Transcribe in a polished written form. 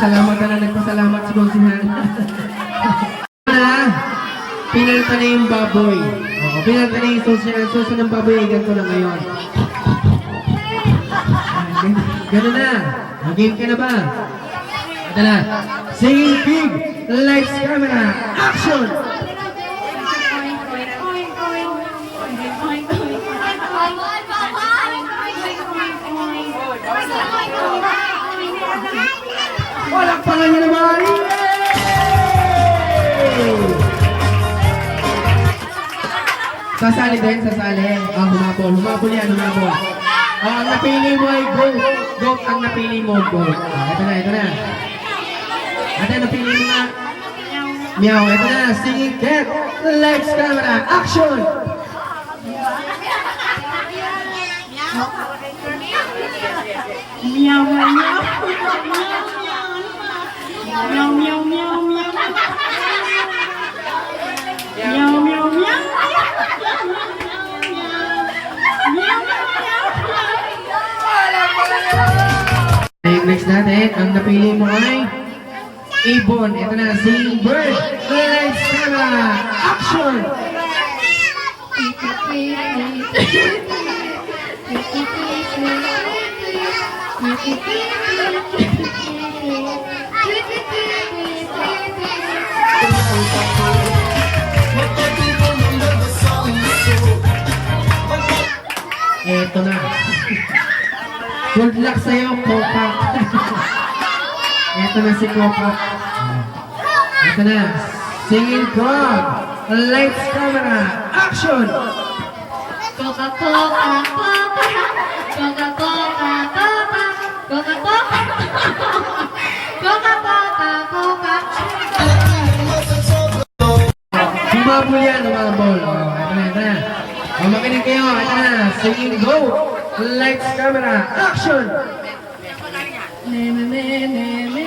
nagpasalamat ka na, nagpasalamat si Konsihan. Pinalta na yung baboy. Oo, pinalta na yung suso ng baboy. Ganito na ngayon. Gano'n na. Game ka na ba? Ito na. Singing Pig. Lights, camera, action! Walang pangan niya naman! Sasali din, sasali. Humabol. Humabol yan, humabol. Ang napili mo ay go. Go, ang napili mo, go. Ito na, ito na. Ate, napili mo nga. Meow, ito na. Singing cat. Lights, camera, action! Meow, meow, meow. Meow, meow, meow, meow. Meow, meow, meow. Next natin, ang napili mo ay Ibon. Ito na, Singing Bird. Lights, camera, action! Ito na. Good luck sa'yo, Coca. Ito na si Coca. Ito na. Singing Frog. Lights, camera, action! Coca, Coca, Coca. Coca, Coca, Coca. Coca, Coca. Coca, Coca, Coca. Humabol yan, humabol. Ito na, ito na. Makinig kayo. Ito na. Singing Go. Lights, camera, action! Ne, ne, ne, ne, ne.